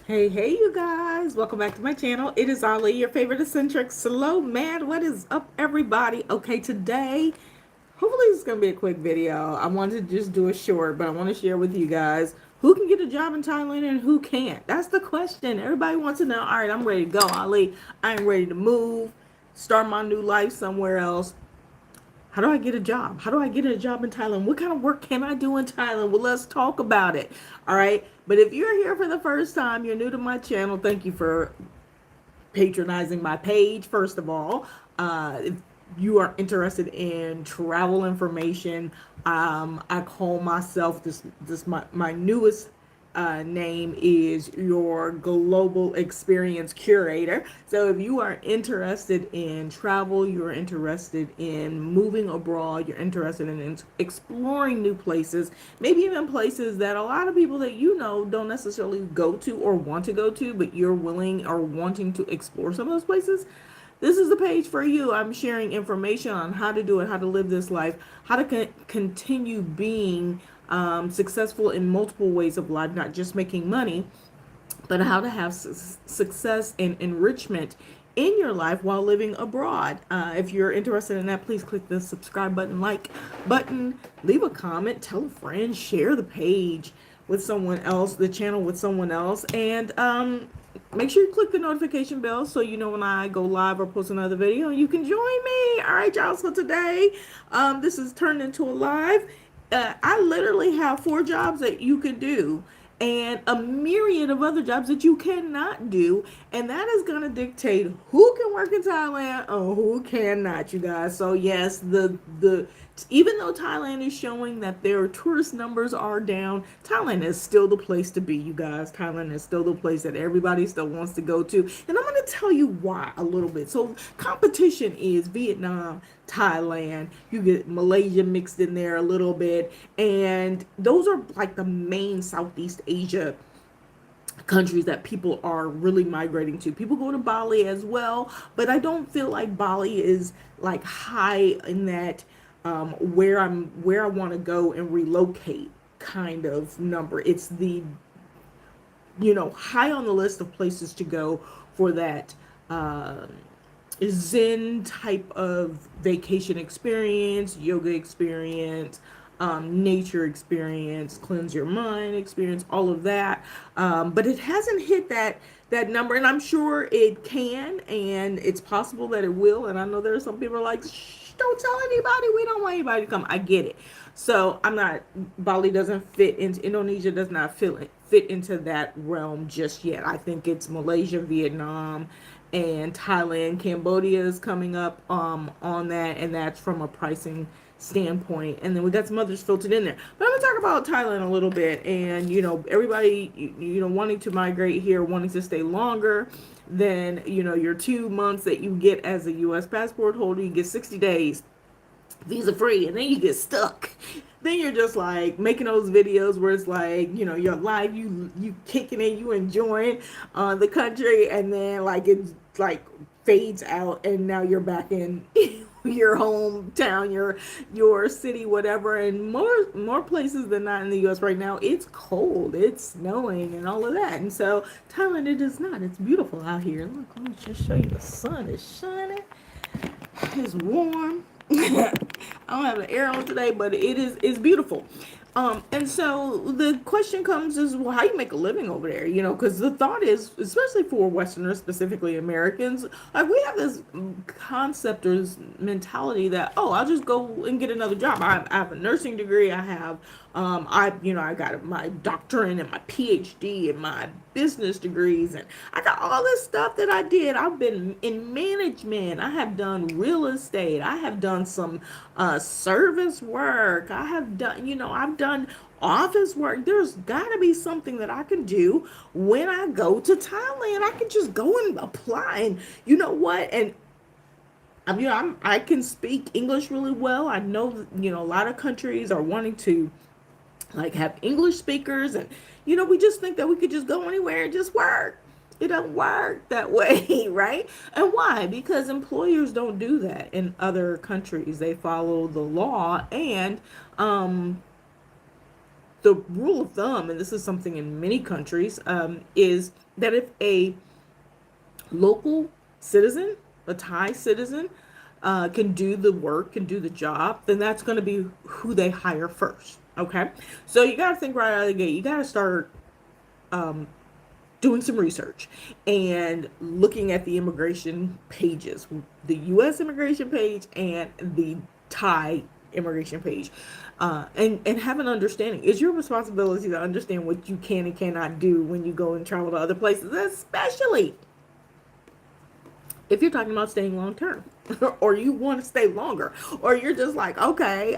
Hey, you guys. Welcome back to my channel. It is Ali, your favorite eccentric, SLO-mad. What is up, everybody? Okay, today, hopefully it's going to be a quick video. I wanted to just do a short, but I want to share with you guys who can get a job in Thailand and who can't. That's the question. Everybody wants to know, all right, I'm ready to go, Ali. I'm ready to move, start my new life somewhere else. How do I get a job? How do I get a job in Thailand? What kind of work can I do in Thailand? Well, let's talk about it. All right. But if you're here for the first time, you're new to my channel, thank you for patronizing my page, first of all. If you are interested in travel information, I call myself my newest name is your global experience curator. So if you are interested in travel, you're interested in moving abroad, you're interested in exploring new places, maybe even places that a lot of people that you know don't necessarily go to or want to go to, but you're willing or wanting to explore some of those places, this is the page for you. I'm sharing information on how to do it, how to live this life, how to continue being successful in multiple ways of life, not just making money, but how to have success and enrichment in your life while living abroad. If you're interested in that, please click the subscribe button, like button, leave a comment, tell a friend, share the page with someone else, the channel with someone else, and make sure you click the notification bell so you know when I go live or post another video. You can join me. All right, y'all. So today, this is turned into a live. I literally have 4 jobs that you can do and a myriad of other jobs that you cannot do, and that is going to dictate who can work in Thailand or who cannot, you guys. So yes, the even though Thailand is showing that their tourist numbers are down, Thailand is still the place to be, you guys. Thailand is still the place that everybody still wants to go to. And I'm going to tell you why a little bit. So competition is Vietnam, Thailand, you get Malaysia mixed in there a little bit. And those are like the main Southeast Asia countries that people are really migrating to. People go to Bali as well, but I don't feel like Bali is like high in that where I want to go and relocate kind of number. It's the high on the list of places to go for that Zen type of vacation experience, yoga experience, nature experience, cleanse your mind experience, all of that. But it hasn't hit that number, and I'm sure it can, and it's possible that it will. And I know there are some people are like, shh, don't tell anybody. We don't want anybody to come. I get it. So I'm not. Bali doesn't fit into Indonesia. Does not fit into that realm just yet. I think it's Malaysia, Vietnam, and Thailand. Cambodia is coming up on that, and that's from a pricing standpoint. And then we got some others filtered in there. But I'm gonna talk about Thailand a little bit, and everybody wanting to migrate here, wanting to stay longer than your 2 months that you get as a U.S. passport holder. You get 60 days visa free, and then you get stuck. Then you're just like making those videos where it's like your life, you kicking it, you enjoying the country, and then like it like fades out, and now you're back in your hometown, your city, whatever. And more places than not in the U.S. right now, it's cold, it's snowing, and all of that. And so Thailand, it is not. It's beautiful out here. Look, let me just show you. The sun is shining. It's warm. I don't have an air on today, but it's beautiful. And so the question comes is, well, how you make a living over there? Because the thought is, especially for Westerners, specifically Americans, like we have this concept or this mentality that, oh, I'll just go and get another job. I have a nursing degree. I have, I got my doctorate and my PhD and my business degrees, and I got all this stuff that I did. I've been in management. I have done real estate. I have done some service work. I have done, I've done office work. There's got to be something that I can do when I go to Thailand. I can just go and apply, and you know what? And I can speak English really well. I know, a lot of countries are wanting to like have English speakers, and we just think that we could just go anywhere and just work. It doesn't work that way, right? And why? Because employers don't do that in other countries. They follow the law, and the rule of thumb, and this is something in many countries, is that if a local citizen, a Thai citizen, can do the work, can do the job, then that's going to be who they hire first. Okay, so you got to think right out of the gate. You got to start doing some research and looking at the immigration pages, the U.S. immigration page and the Thai immigration page, and have an understanding. It's your responsibility to understand what you can and cannot do when you go and travel to other places, especially if you're talking about staying long term or you want to stay longer, or you're just like, okay,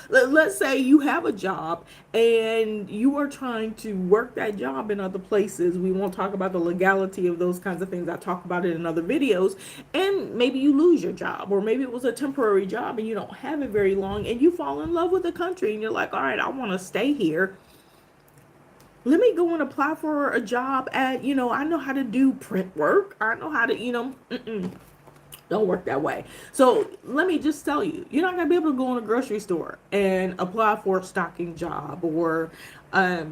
let's say you have a job and you are trying to work that job in other places. We won't talk about the legality of those kinds of things. I talk about it in other videos. And maybe you lose your job, or maybe it was a temporary job and you don't have it very long, and you fall in love with the country and you're like, all right, I want to stay here. Let me go and apply for a job at, I know how to do print work. I know how to, don't work that way. So let me just tell you, you're not going to be able to go in a grocery store and apply for a stocking job, or, I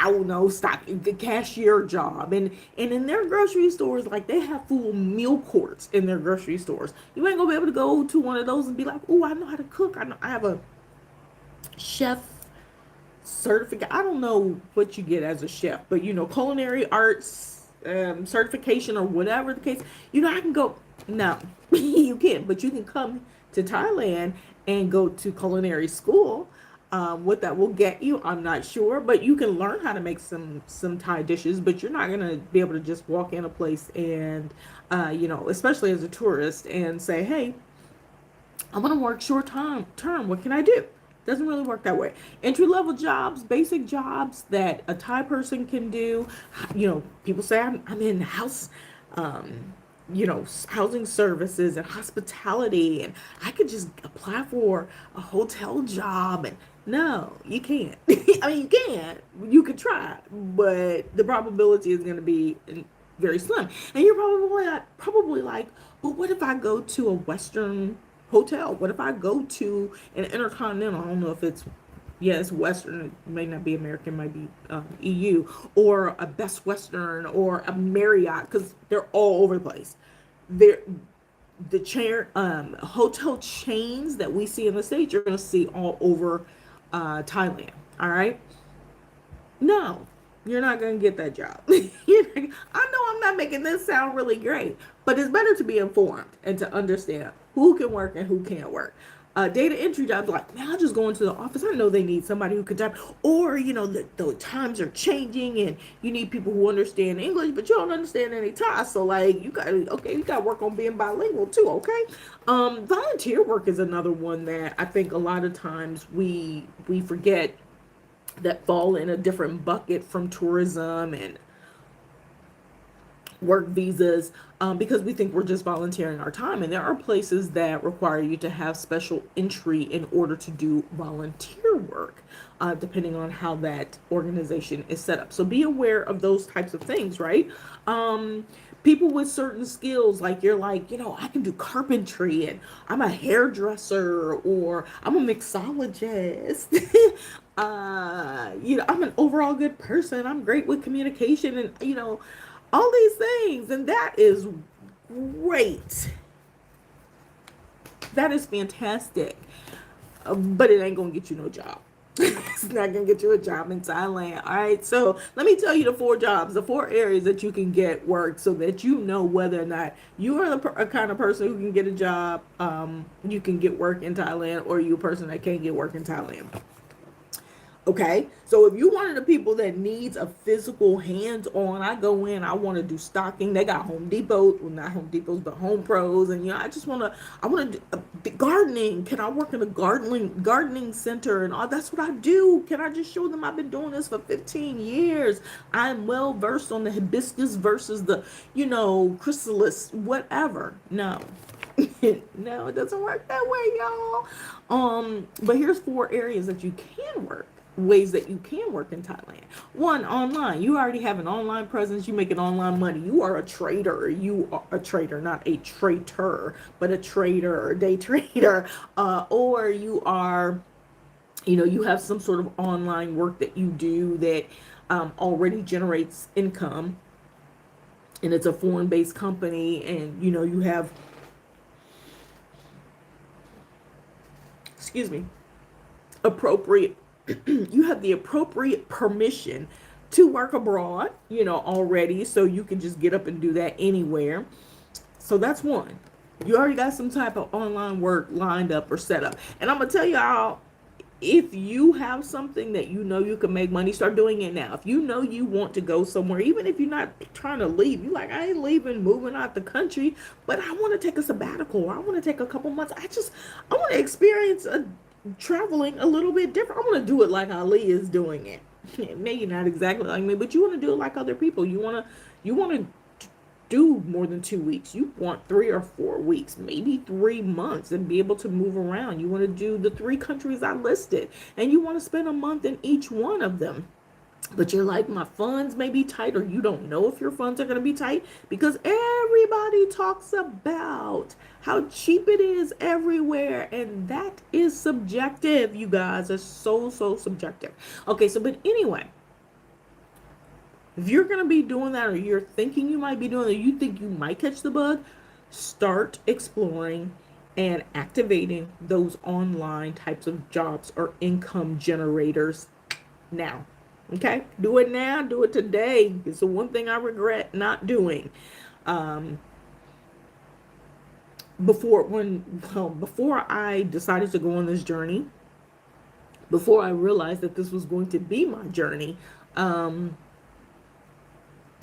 don't know, stocking, the cashier job. And in their grocery stores, like, they have full meal courts in their grocery stores. You ain't going to be able to go to one of those and be like, oh, I know how to cook. I have a chef certificate. I don't know what you get as a chef, but culinary arts certification, or whatever the case. I can go. No, you can't. But you can come to Thailand and go to culinary school. What that will get you, I'm not sure, but you can learn how to make some Thai dishes. But you're not gonna be able to just walk in a place and especially as a tourist, and say, hey, I want to work short term. What can I do? Doesn't really work that way. Entry level jobs, basic jobs that a Thai person can do. People say I'm in house, housing services and hospitality, and I could just apply for a hotel job. And no, you can't. I mean, you can. You could try, but the probability is going to be very slim. And you're probably like, well, what if I go to a Western hotel? What if I go to an Intercontinental? I don't know if it's, it's Western. It may not be American, it might be EU, or a Best Western, or a Marriott, because they're all over the place. Hotel chains that we see in the States, you're going to see all over Thailand. All right. No, you're not going to get that job. I know I'm not making this sound really great, but it's better to be informed and to understand who can work and who can't work. Data entry jobs, like, man, I'll just go into the office. I know they need somebody who can type, or, the times are changing and you need people who understand English, but you don't understand any Thai. So, like, you got to work on being bilingual too, okay? Volunteer work is another one that I think a lot of times we forget, that fall in a different bucket from tourism and work visas, because we think we're just volunteering our time. And there are places that require you to have special entry in order to do volunteer work, depending on how that organization is set up. So be aware of those types of things, right? People with certain skills, like, you're like, I can do carpentry, and I'm a hairdresser, or I'm a mixologist. I'm an overall good person. I'm great with communication, and, all these things. And that is great. That is fantastic. But it ain't going to get you no job. It's not going to get you a job in Thailand. All right. So let me tell you the 4 areas that you can get work, so that you know whether or not you are a kind of person who can get a job, you can get work in Thailand, or you a person that can't get work in Thailand. Okay, so if you one of the people that needs a physical hands-on, I go in, I want to do stocking. They got Home Depot, well, not Home Depots, but Home Pros, and I want to do gardening. Can I work in a gardening center and all? That's what I do. Can I just show them I've been doing this for 15 years? I'm well versed on the hibiscus versus the, chrysalis, whatever. No. No, it doesn't work that way, y'all. But here's 4 areas that you can work. Ways that you can work in Thailand. 1, online. You already have an online presence. You make an online money. You are a trader. You are a trader, not a traitor, but a trader or day trader. Or you are, You have some sort of online work that you do that already generates income, and it's a foreign based company, and you have, excuse me, appropriate you have the appropriate permission to work abroad, already, so you can just get up and do that anywhere. So that's one. You already got some type of online work lined up or set up. And I'm gonna tell y'all, if you have something that you can make money, start doing it now. If you want to go somewhere, even if you're not trying to leave, you like, I ain't leaving, moving out the country, but I want to take a sabbatical, or I want to take a couple months. I want to experience traveling a little bit different. I want to do it like Ali is doing it. Maybe not exactly like me, but you want to do it like other people. You want to do more than 2 weeks. You want 3 or 4 weeks, maybe 3 months, and be able to move around. You want to do the 3 countries I listed, and you want to spend a month in each one of them. But you're like, my funds may be tight, or you don't know if your funds are going to be tight, because everybody talks about how cheap it is everywhere, and that is subjective, you guys. It's so subjective. Okay, so but anyway, if you're going to be doing that, or you're thinking you might be doing that, you think you might catch the bug, start exploring and activating those online types of jobs or income generators now. Okay? Do it now. Do it today. It's the one thing I regret not doing. Before I decided to go on this journey, before I realized that this was going to be my journey, and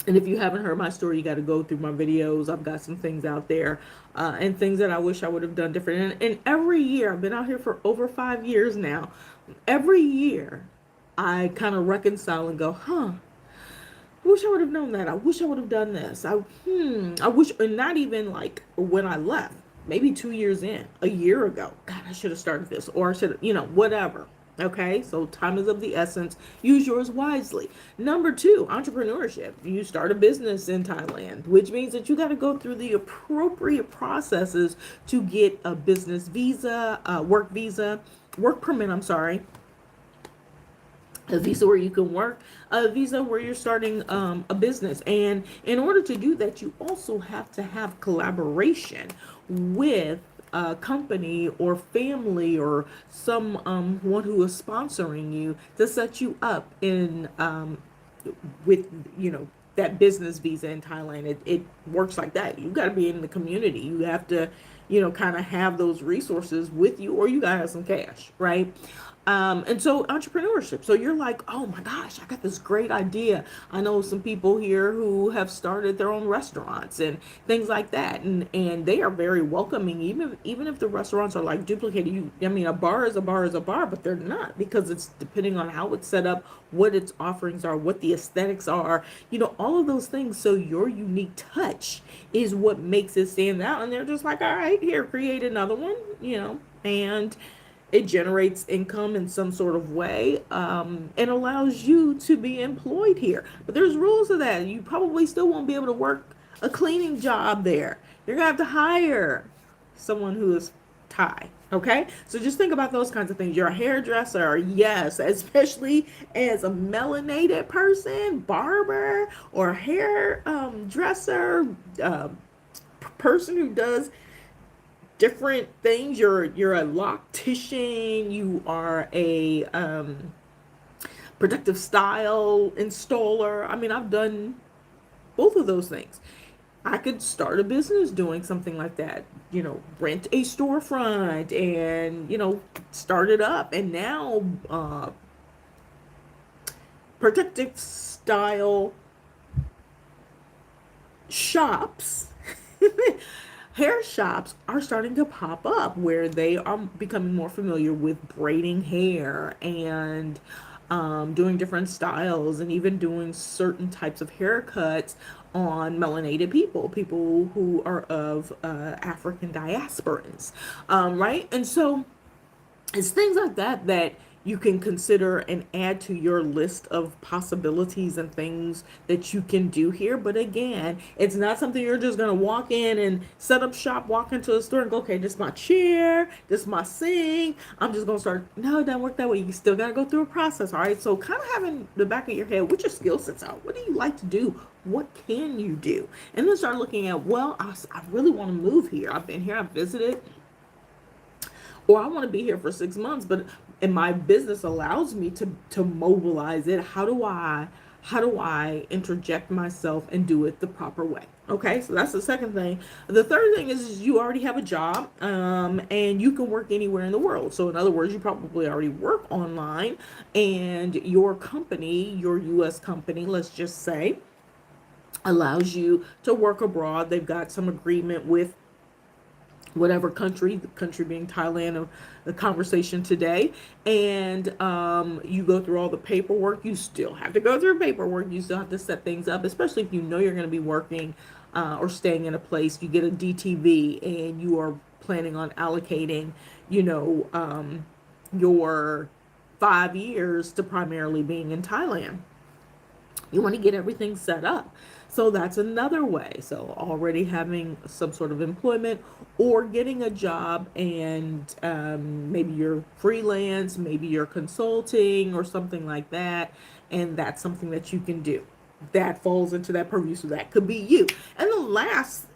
if you haven't heard my story, you got to go through my videos. I've got some things out there, and things that I wish I would have done different. And every year, I've been out here for over 5 years now. Every year, I kind of reconcile and go, I wish I would have known that. I wish I would have done this. I wish, and not even like when I left, maybe 2 years in, a year ago. God, I should have started this, or I should have, whatever. Okay, so time is of the essence. Use yours wisely. Number 2, entrepreneurship. You start a business in Thailand, which means that you got to go through the appropriate processes to get a business visa, work permit, I'm sorry, a visa where you can work, a visa where you're starting a business. And in order to do that, you also have to have collaboration with a company or family or one who is sponsoring you to set you up in with that business visa in Thailand. It works like that. You got to be in the community. You have to kind of have those resources with you, or you got to have some cash, right? And so entrepreneurship. So you're like, oh my gosh, I got this great idea. I know some people here who have started their own restaurants and things like that. And they are very welcoming, even if the restaurants are like duplicated. A bar is a bar is a bar, but they're not, because it's depending on how it's set up, what its offerings are, what the aesthetics are, all of those things. So your unique touch is what makes it stand out. And they're just like, all right, here, create another one, and it generates income in some sort of way, and allows you to be employed here. But there's rules to that. You probably still won't be able to work a cleaning job there. You're going to have to hire someone who is Thai. Okay? So just think about those kinds of things. You're a hairdresser, yes, especially as a melanated person, barber or hair dresser, person who does different things. You're a loctician, you are a productive style installer. I've done both of those things. I could start a business doing something like that, rent a storefront and start it up. And now productive style shops hair shops are starting to pop up, where they are becoming more familiar with braiding hair and doing different styles, and even doing certain types of haircuts on melanated people who are of African diasporans, right? And so it's things like that you can consider and add to your list of possibilities and things that you can do here. But again, it's not something you're just going to walk in and set up shop, walk into a store and go, okay, this is my chair, this is my sink, I'm just going to start. No, it doesn't work that way. You still got to go through a process. All right. So kind of having the back of your head, what your skill sets are. What do you like to do? What can you do? And then start looking at, well, I really want to move here. I've been here, I've visited, or I want to be here for 6 months, but and my business allows me to mobilize it. How do I interject myself and do it the proper way? Okay, so that's the second thing. The third thing is you already have a job, and you can work anywhere in the world. So in other words, you probably already work online, and your company, your U.S. company, let's just say, allows you to work abroad. They've got some agreement with whatever country, the country being Thailand of the conversation today, and you go through all the paperwork. You still have to go through paperwork. You still have to set things up, especially if you know you're going to be working or staying in a place. You get a DTV and you are planning on allocating, your 5 years to primarily being in Thailand. You want to get everything set up. So that's another way. So already having some sort of employment or getting a job, and maybe you're freelance, maybe you're consulting or something like that. And that's something that you can do. That falls into that purview. So that could be you. And the last,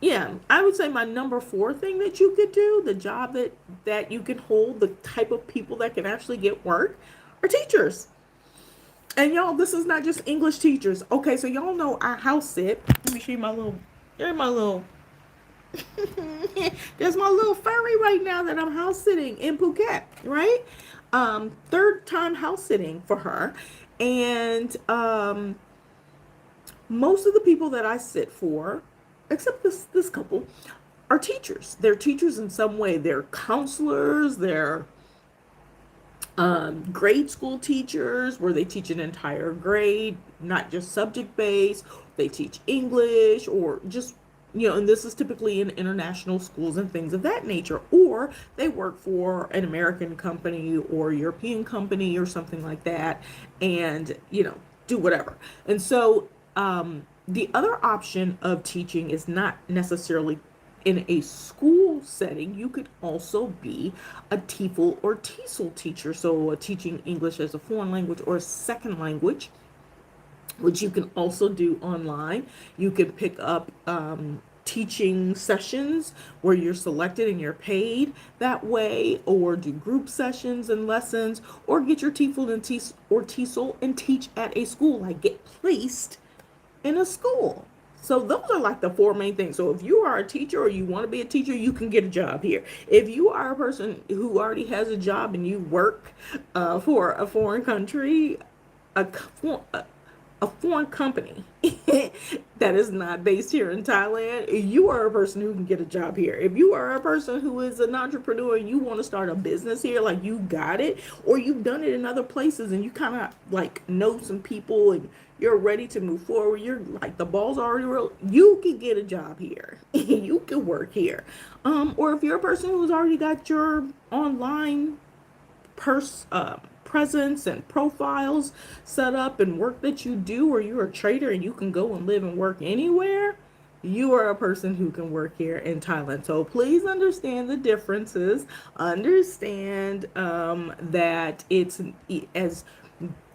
yeah, I would say my number 4 thing that you could do, the job that you can hold, the type of people that can actually get work, are teachers. And y'all, this is not just English teachers. Okay, so y'all know I house sit. Let me show you my little, there's my little, there's my little furry right now that I'm house sitting in Phuket, right? Third time house sitting for her. And most of the people that I sit for, except this couple, are teachers. They're teachers in some way. They're counselors, they're grade school teachers where they teach an entire grade, not just subject based. They teach English or just, and this is typically in international schools and things of that nature. Or they work for an American company or European company or something like that, and, do whatever. And so the other option of teaching is not necessarily in a school setting. You could also be a TEFL or TESOL teacher, so teaching English as a foreign language or a second language, which you can also do online. You can pick up teaching sessions where you're selected and you're paid that way, or do group sessions and lessons, or get your TEFL and TESOL and teach at a school, like get placed in a school. So those are like the 4 main things. So if you are a teacher or you want to be a teacher, you can get a job here. If you are a person who already has a job and you work for a foreign country, a foreign company that is not based here in Thailand, you are a person who can get a job here. If you are a person who is an entrepreneur and you want to start a business here, like you got it, or you've done it in other places and you kind of like know some people and you're ready to move forward, you're like the ball's already rolled, you can get a job here. You can work here. Or if you're a person who's already got your online presence and profiles set up and work that you do, or you're a trader and you can go and live and work anywhere, you are a person who can work here in Thailand. So please understand the differences. Understand that it's as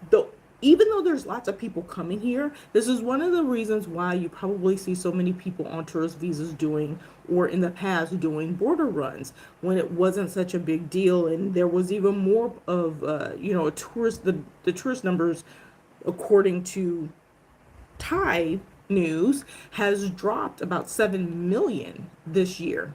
though, even though there's lots of people coming here, this is one of the reasons why you probably see so many people on tourist visas doing, or in the past doing, border runs when it wasn't such a big deal. And there was even more of, a tourist, the tourist numbers, according to Thai news, has dropped about 7 million this year,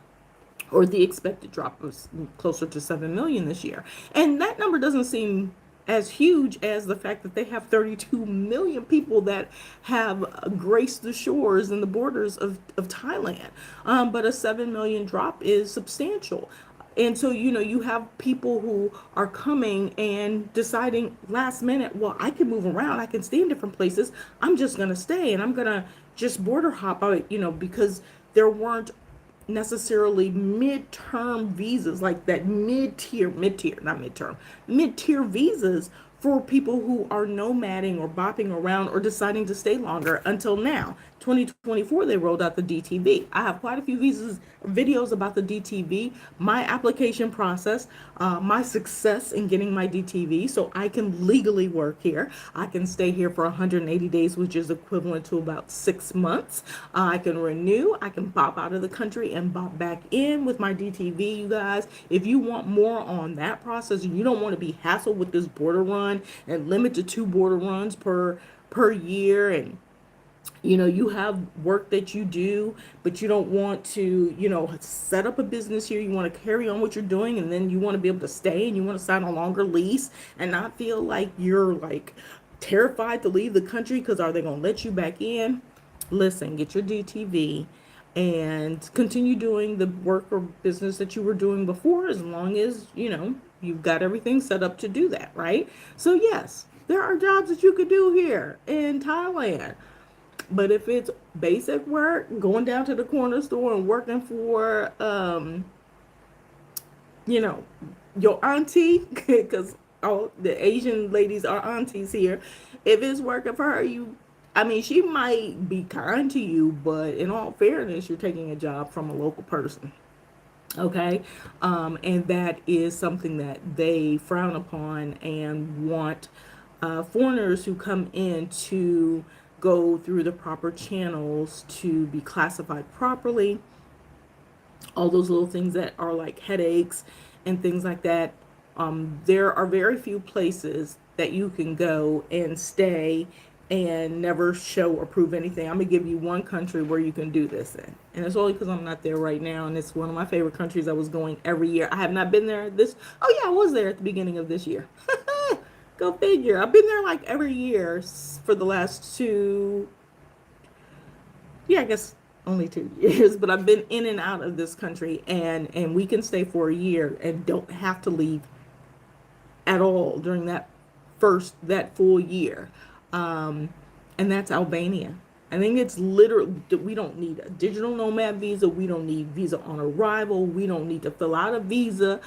or the expected drop was closer to 7 million this year. And that number doesn't seem as huge as the fact that they have 32 million people that have graced the shores and the borders of Thailand. But a 7 million drop is substantial. And so, you have people who are coming and deciding last minute, well, I can move around, I can stay in different places, I'm just going to stay and I'm going to just border hop out, because there weren't necessarily mid-term visas, like that not mid-term, mid-tier visas for people who are nomading or bopping around or deciding to stay longer until now. 2024, they rolled out the DTV. I have quite a few videos about the DTV, my application process, my success in getting my DTV, so I can legally work here. I can stay here for 180 days, which is equivalent to about 6 months. I can renew. I can bop out of the country and bop back in with my DTV, you guys. If you want more on that process and you don't want to be hassled with this border run and limit to 2 border runs per year, and you have work that you do, but you don't want to, set up a business here. You want to carry on what you're doing, and then you want to be able to stay, and you want to sign a longer lease and not feel like you're like terrified to leave the country because are they going to let you back in? Listen, get your DTV and continue doing the work or business that you were doing before, as long as, you've got everything set up to do that, right? So yes, there are jobs that you could do here in Thailand. But if it's basic work, going down to the corner store and working for, you know, your auntie, because all the Asian ladies are aunties here. If it's working for her, I mean, she might be kind to you, but in all fairness, you're taking a job from a local person. Okay. And that is something that they frown upon and want foreigners who come in to go through the proper channels to be classified properly. All those little things that are like headaches and things like that. There are very few places that you can go and stay and never show or prove anything. I'm gonna give you one country where you can do this in, and it's only because I'm not there right now, and it's one of my favorite countries. I was going every year. I have not been there this. Oh yeah, I was there at the beginning of this year. Go figure. I've been there like every year for the last two. Yeah, I guess only 2 years, but I've been in and out of this country, and we can stay for a year and don't have to leave at all during that full year. Um, and that's Albania. I think it's literally, we don't need a digital nomad visa. We don't need visa on arrival. We don't need to fill out a visa.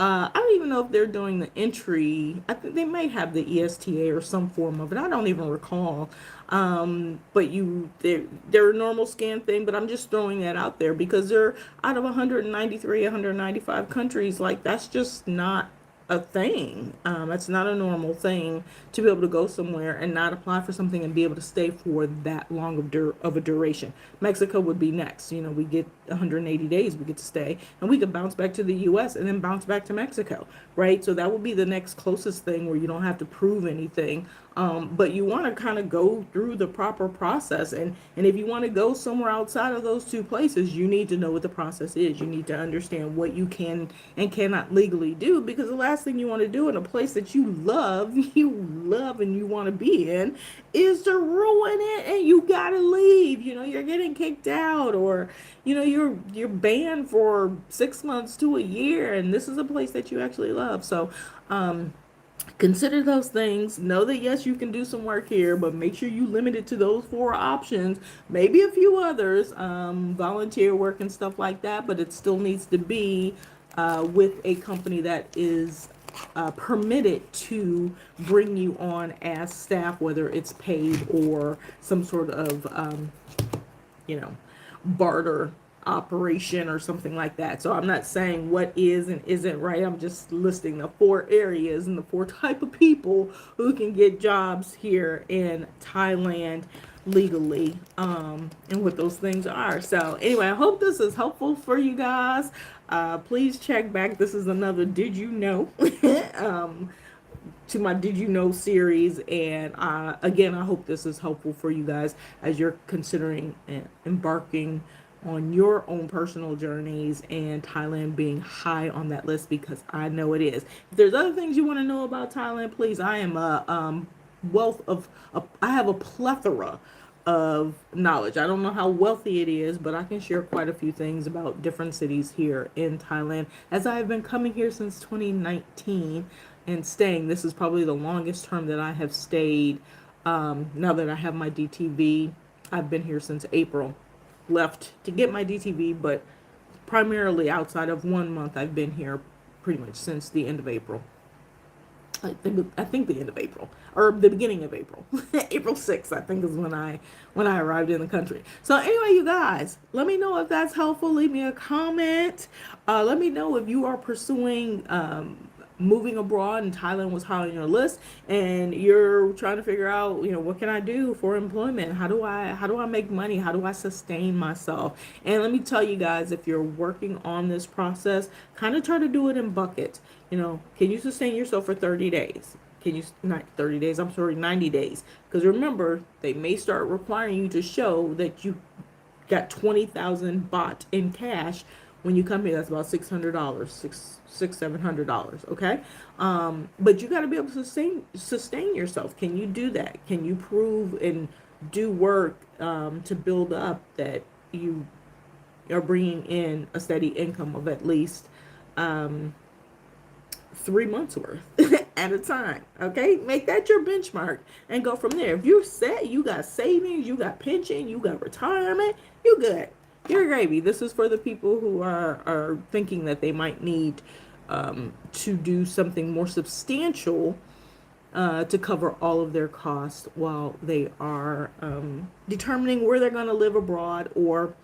I don't even know if they're doing the entry. I think they may have the ESTA or some form of it. I don't even recall. But they're a normal scan thing, but I'm just throwing that out there because they're out of 193, 195 countries. Like, that's just not a thing. It's not a normal thing to be able to go somewhere and not apply for something and be able to stay for that long of a duration. Mexico would be next. We get 180 days we get to stay, and we could bounce back to the U.S. and then bounce back to Mexico, right? So that would be the next closest thing where you don't have to prove anything. But you want to kind of go through the proper process. And if you want to go somewhere outside of those two places, you need to know what the process is. You need to understand what you can and cannot legally do, because the last thing you want to do in a place that you love and you want to be in is to ruin it and you got to leave. You're getting kicked out, or, you're banned for 6 months to a year, and this is a place that you actually love. So, consider those things. Know that yes, you can do some work here, but make sure you limit it to those 4 options. Maybe a few others, volunteer work and stuff like that, but it still needs to be with a company that is permitted to bring you on as staff, whether it's paid or some sort of, barter operation or something like that. So I'm not saying what is and isn't right. I'm just listing the 4 areas and the 4 type of people who can get jobs here in Thailand legally, and what those things are. So anyway, I hope this is helpful for you guys. Please check back. This is another Did You Know? To my Did You Know series. And again, I hope this is helpful for you guys as you're considering embarking on your own personal journeys, and Thailand being high on that list, because I know it is. If there's other things you want to know about Thailand, please, I am a I have a plethora of knowledge. I don't know how wealthy it is, but I can share quite a few things about different cities here in Thailand, as I have been coming here since 2019 and staying. This is probably the longest term that I have stayed. Now that I have my DTV, I've been here since April. Left to get my DTV, but primarily outside of 1 month. I've been here pretty much since the end of April. I think the end of April or the beginning of April. April 6th, I think, is when I arrived in the country. So anyway, you guys, let me know if that's helpful. Leave me a comment. Let me know if you are pursuing moving abroad and Thailand was high on your list, and you're trying to figure out, what can I do for employment? How do I make money? How do I sustain myself? And let me tell you guys, if you're working on this process, kind of try to do it in buckets. Can you sustain yourself for 30 days? Can you, not 30 days, I'm sorry, 90 days? Because remember, they may start requiring you to show that you got 20,000 baht in cash when you come here. That's about $600, $700. Okay. But you got to be able to sustain yourself. Can you do that? Can you prove and do work to build up that you are bringing in a steady income of at least 3 months worth at a time? Okay, make that your benchmark and go from there. If you're set, you got savings, you got pension, you got retirement, you good. You're gravy. This is for the people who are thinking that they might need to do something more substantial to cover all of their costs while they are determining where they're going to live abroad, or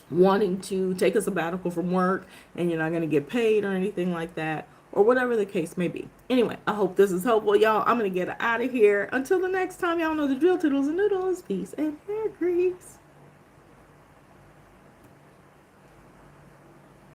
wanting to take a sabbatical from work and you're not going to get paid or anything like that, or whatever the case may be. Anyway, I hope this is helpful, y'all. I'm going to get out of here. Until the next time, y'all know the drill. Toodles and noodles. Peace and hair grease.